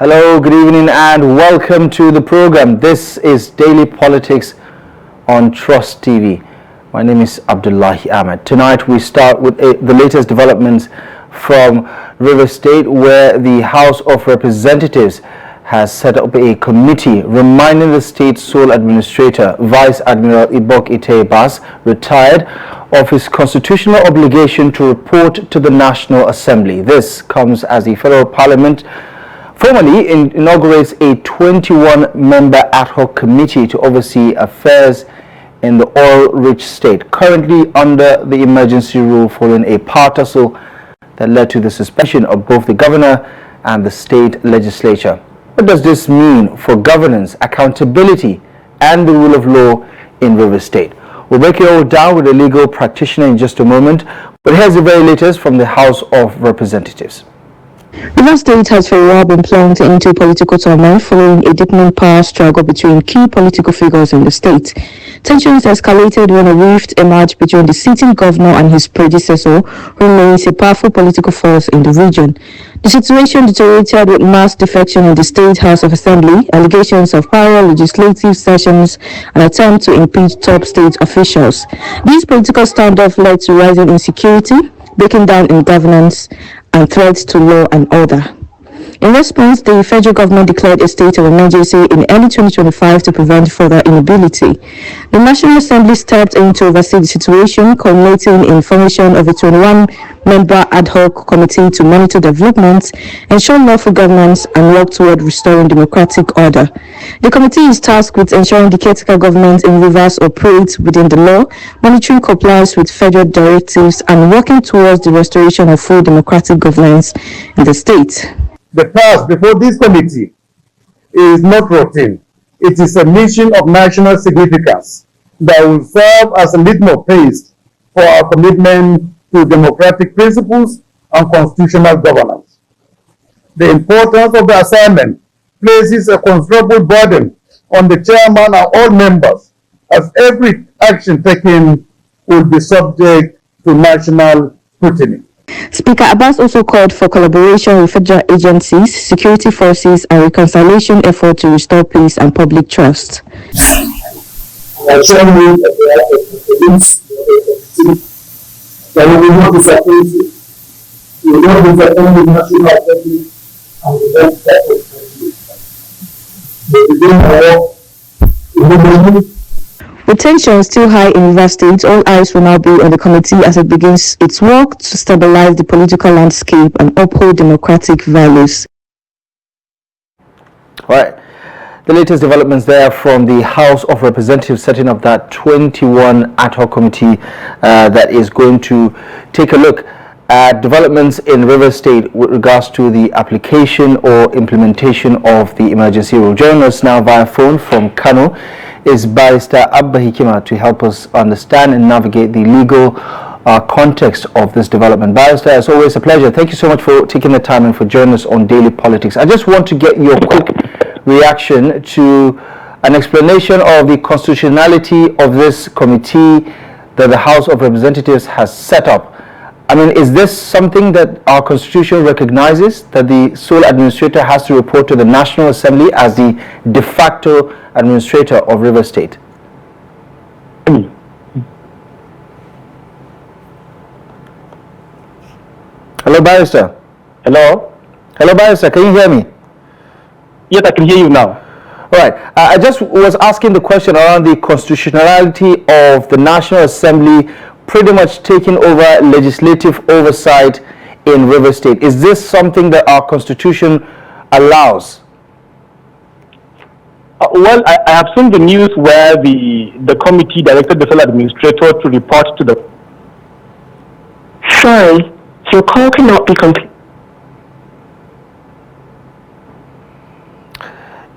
Hello, good evening, and welcome to the program. This is Daily Politics on Trust TV. My name is Abdullahi Ahmed. Tonight we start with the latest developments from River State, where the House of Representatives has set up a committee reminding the state's sole administrator, Vice Admiral Ibok Ite-Bas, retired, of his constitutional obligation to report to the National Assembly. This comes as the Federal Parliament formally inaugurates a 21-member ad hoc committee to oversee affairs in the oil-rich state, currently under the emergency rule following a power tussle that led to the suspension of both the governor and the state legislature. What does this mean for governance, accountability, and the rule of law in River State? We'll break it all down with a legal practitioner in just a moment, but here's the very latest from the House of Representatives. River State has for a while been plunged into political turmoil following a deepening power struggle between key political figures in the state. Tensions escalated when a rift emerged between the sitting governor and his predecessor, who remains a powerful political force in the region. The situation deteriorated with mass defection in the State House of Assembly, allegations of prior legislative sessions, and attempts to impeach top state officials. These political standoffs led to rising insecurity, breaking down in governance, and threats to law and order. In response, the federal government declared a state of emergency in early 2025 to prevent further inability. The National Assembly stepped in to oversee the situation, culminating in formation of a 21-member ad hoc committee to monitor developments, ensure lawful governance, and work toward restoring democratic order. The committee is tasked with ensuring the caretaker government in Rivers operates within the law, monitoring compliance with federal directives, and working towards the restoration of full democratic governance in the state. The task before this committee is not routine. It is a mission of national significance that will serve as a litmus paste for our commitment to democratic principles and constitutional governance. The importance of the assignment places a considerable burden on the chairman and all members, as every action taken will be subject to national scrutiny. Speaker Abbas also called for collaboration with federal agencies, security forces, and reconciliation efforts to restore peace and public trust. I assure you that we are that we will not disappoint you. We will not disappoint the National Assembly and we will not disappoint you. We begin our work immediately. With tensions still high in River State, all eyes will now be on the committee as it begins its work to stabilize the political landscape and uphold democratic values. All right. The latest developments there from the House of Representatives setting up that 21 ad hoc committee that is going to take a look at developments in River State with regards to the application or implementation of the emergency rule. Joining us now via phone from Kano is Barrister Abba Hikma to help us understand and navigate the legal context of this development. Barrister, it's always a pleasure. Thank you so much for taking the time and for joining us on Daily Politics. I just want to get your quick reaction to an explanation of the constitutionality of this committee that the House of Representatives has set up. I mean, is this something that our constitution recognizes, that the sole administrator has to report to the National Assembly as the de facto administrator of River State? Hello, Barrister. Hello? Hello, Barrister. Can you hear me? Yes, I can hear you now. All right. I just was asking the question around the constitutionality of the National Assembly pretty much taking over legislative oversight in River State. Is this something that our constitution allows? Well, I have seen the news where the committee directed the sole administrator to report to the... Sorry, your call cannot be complete.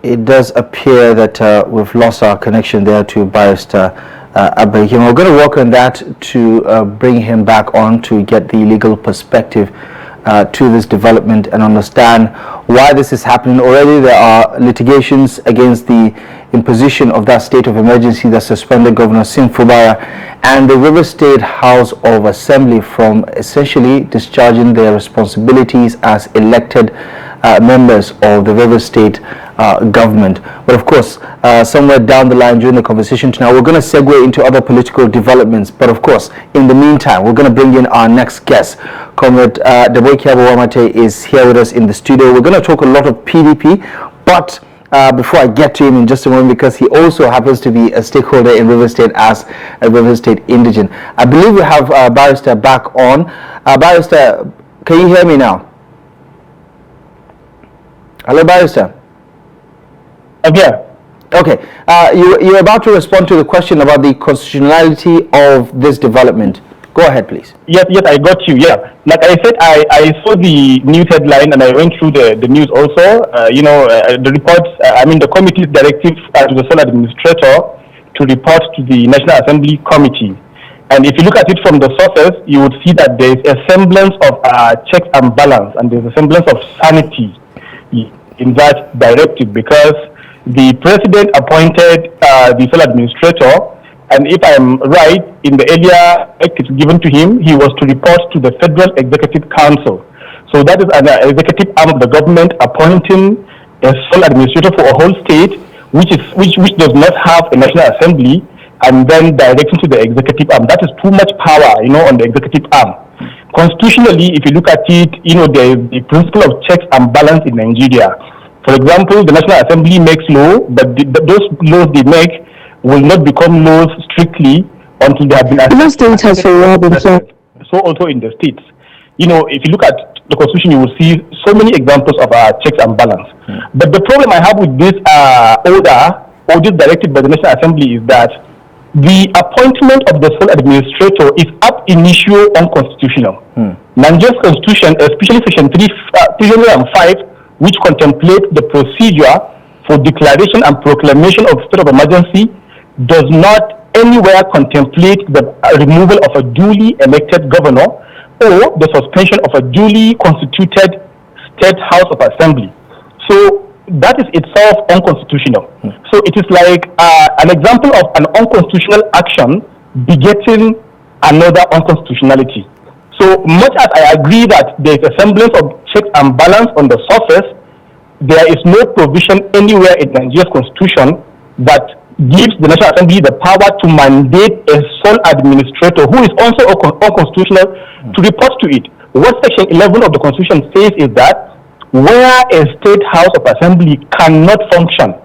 It does appear that we've lost our connection there to Barrister Abba Hikma. We're going to work on that to bring him back on to get the legal perspective to this development and understand why this is happening. Already there are litigations against the imposition of that state of emergency that suspended Governor Sim Fubara and the River State House of Assembly from essentially discharging their responsibilities as elected members of the River State government. But of course, somewhere down the line during the conversation tonight, we're going to segue into other political developments. But of course, in the meantime, we're going to bring in our next guest. Comrade Deboki Abawamate is here with us in the studio. We're going to talk a lot of PDP, but before I get to him in just a moment, because he also happens to be a stakeholder in River State as a River State indigent. I believe we have Barrister back on. Barrister, can you hear me now? Hello, Barrister. Yeah. Okay. You're about to respond to the question about the constitutionality of this development. Go ahead, please. Yes, I got you. Yeah. Like I said, I saw the news headline and I went through the news also. The reports, the committee's directive to the sole administrator to report to the National Assembly Committee. And if you look at it from the sources, you would see that there is a semblance of checks and balance, and there's a semblance of sanity in that directive, because the president appointed the sole administrator. And if I'm right, in the earlier act given to him, he was to report to the Federal Executive Council. So that is an executive arm of the government appointing a sole administrator for a whole state, which does not have a National Assembly, and then directing to the executive arm. That is too much power, on the executive arm. Constitutionally, if you look at it, there is the principle of checks and balance in Nigeria. For example, the National Assembly makes law, but those laws they make will not become laws strictly until they have been states for Robin. So also in the states. If you look at the Constitution, you will see so many examples of checks and balance. But the problem I have with this order, or this directive by the National Assembly, is that the appointment of the sole administrator is ab initio unconstitutional. Nigeria's Constitution, especially Section 305, which contemplates the procedure for declaration and proclamation of state of emergency, does not anywhere contemplate the removal of a duly elected governor or the suspension of a duly constituted state house of assembly. So that is itself unconstitutional. So it is like an example of an unconstitutional action begetting another unconstitutionality. So much as I agree that there is a semblance of checks and balance on the surface, there is no provision anywhere in Nigeria's Constitution that gives the National Assembly the power to mandate a sole administrator who is also unconstitutional to report to it. What Section 11 of the Constitution says is that where a state house of assembly cannot function,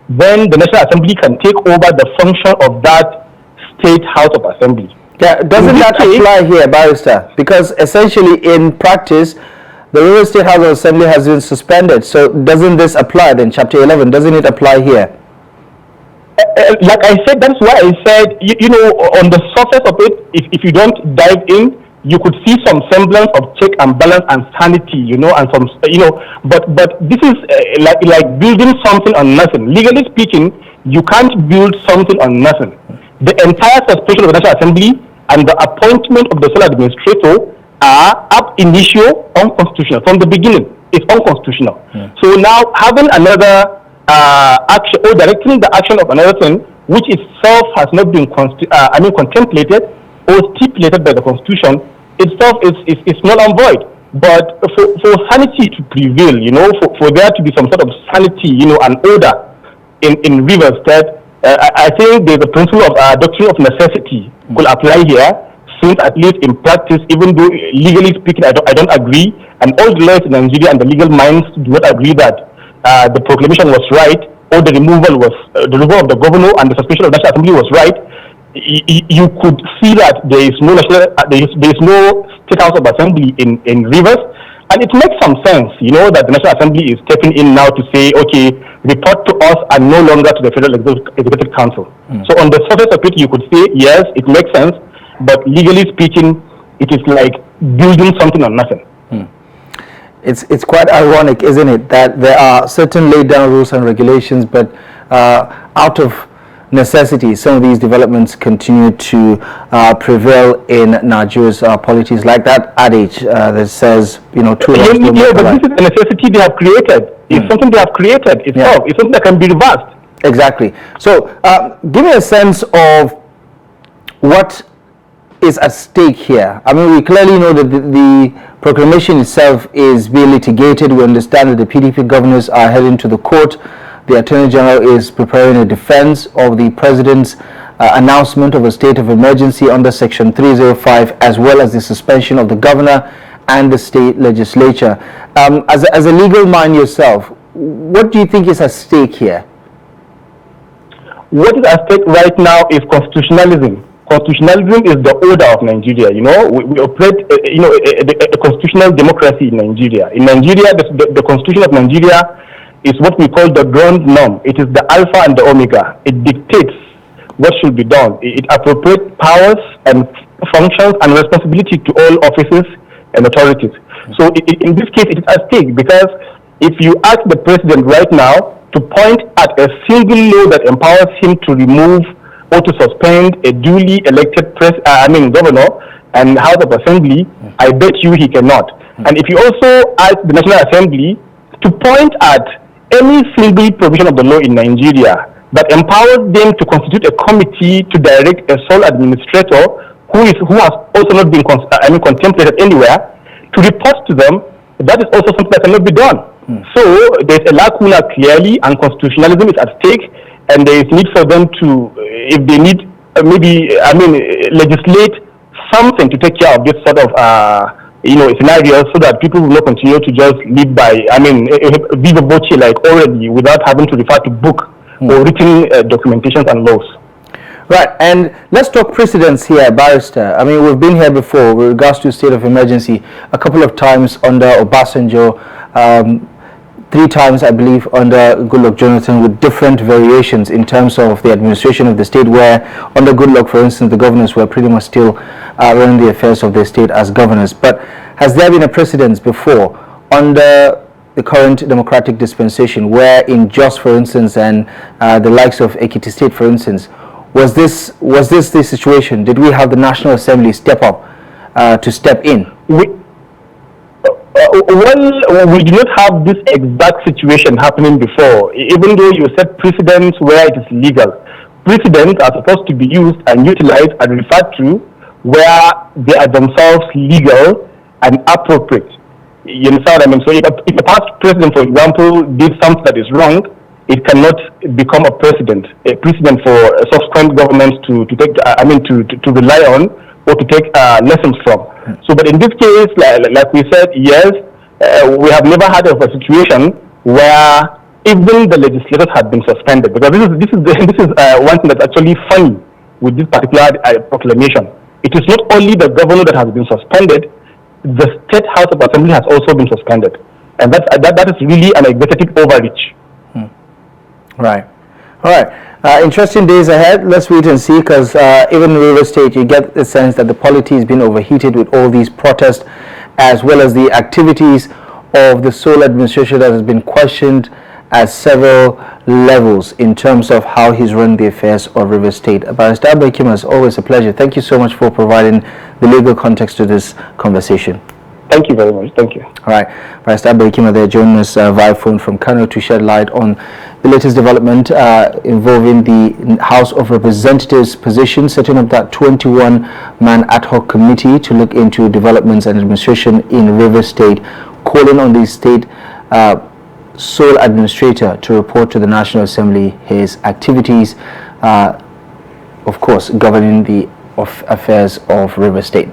then the National Assembly can take over the function of that state house of assembly. Yeah, doesn't that apply here, Barrister? Because essentially in practice, the River State House of Assembly has been suspended. So doesn't this apply then, Chapter 11? Doesn't it apply here? Like I said, that's why I said, on the surface of it, if you don't dive in, you could see some semblance of check and balance and sanity, and some, but this is like building something on nothing. Legally speaking, you can't build something on nothing. The entire suspension of the National Assembly and the appointment of the sole administrator are ab initio unconstitutional. From the beginning, it's unconstitutional. So now having another action, or directing the action of another thing, which itself has not been contemplated or stipulated by the Constitution, itself is null and void. But for sanity to prevail, for there to be some sort of sanity, and order in River State, I think there's a principle of doctrine of necessity could apply here, since at least in practice, even though legally speaking, I don't agree, and all the lawyers in Nigeria and the legal minds do not agree that the proclamation was right, or the removal of the governor and the suspension of the National Assembly was right. You could see that there is no state house of assembly in Rivers, and it makes some sense, that the National Assembly is stepping in now to say, okay, report to us and no longer to the Federal Executive Council. So on the surface of it, you could say, yes, it makes sense, but legally speaking, it is like building something on nothing. It's quite ironic, isn't it, that there are certain laid down rules and regulations, but out of necessity, some of these developments continue to prevail in Nigeria's politics, like that adage that says, two wrongs don't make a right. But this is a necessity they have created. It's something they have created itself. It's something that can be reversed. Exactly. So give me a sense of what is at stake here. I mean, we clearly know that the proclamation itself is being litigated. We understand that the PDP governors are heading to the court. The Attorney General is preparing a defense of the President's announcement of a state of emergency under Section 305, as well as the suspension of the governor and the state legislature. As a legal mind yourself, what do you think is at stake here? What is at stake right now is constitutionalism. Constitutionalism is the order of Nigeria. You know, we operate, a constitutional democracy in Nigeria. In Nigeria, the Constitution of Nigeria is what we call the ground norm. It is the alpha and the omega. It dictates what should be done. It appropriates powers and functions and responsibility to all offices and authorities. So in this case, it is at stake, because if you ask the president right now to point at a single law that empowers him to remove or to suspend a duly elected governor and House of Assembly, I bet you he cannot. And if you also ask the National Assembly to point at any single provision of the law in Nigeria that empowers them to constitute a committee to direct a sole administrator who has also not been contemplated anywhere, to report to them, that is also something that cannot be done. So there's a lacuna clearly, and constitutionalism is at stake, and there is need for them to, if they need, legislate something to take care of this sort of scenario, so that people will not continue to just live by, viva voce, like already, without having to refer to book or written documentations and laws. Right, and let's talk precedents here, Barrister. I mean, we've been here before with regards to state of emergency a couple of times under Obasanjo, 3 times, I believe, under Goodluck Jonathan, with different variations in terms of the administration of the state, where under Goodluck, for instance, the governors were pretty much still running the affairs of the state as governors. But has there been a precedent before under the current democratic dispensation, where in Jos, for instance, and the likes of Ekiti State, for instance, was this the situation? Did we have the National Assembly step up to step in? We do not have this exact situation happening before. Even though you set precedents where it is legal, precedents are supposed to be used and utilized and referred to where they are themselves legal and appropriate. You understand what I mean? So if a past president, for example, did something that is wrong, it cannot become a precedent for subsequent governments to take, to rely on or to take lessons from. So, but in this case, like we said, yes, we have never had a situation where even the legislators had been suspended, because this is one thing that's actually funny with this particular proclamation. It is not only the governor that has been suspended; the State House of Assembly has also been suspended, and that is really an executive overreach. Right. All right. Interesting days ahead. Let's wait and see, because even in River State, you get the sense that the polity is being overheated with all these protests, as well as the activities of the sole administration that has been questioned at several levels in terms of how he's run the affairs of River State. Barrister Abba Hikma, it's always a pleasure. Thank you so much for providing the legal context to this conversation. Thank you very much. Thank you. All right. Barrister Abba Hikma there joining us via phone from Kano to shed light on the latest development involving the House of Representatives position, setting up that 21-man ad hoc committee to look into developments and administration in River State, calling on the state sole administrator to report to the National Assembly his activities, of course, governing the affairs of River State.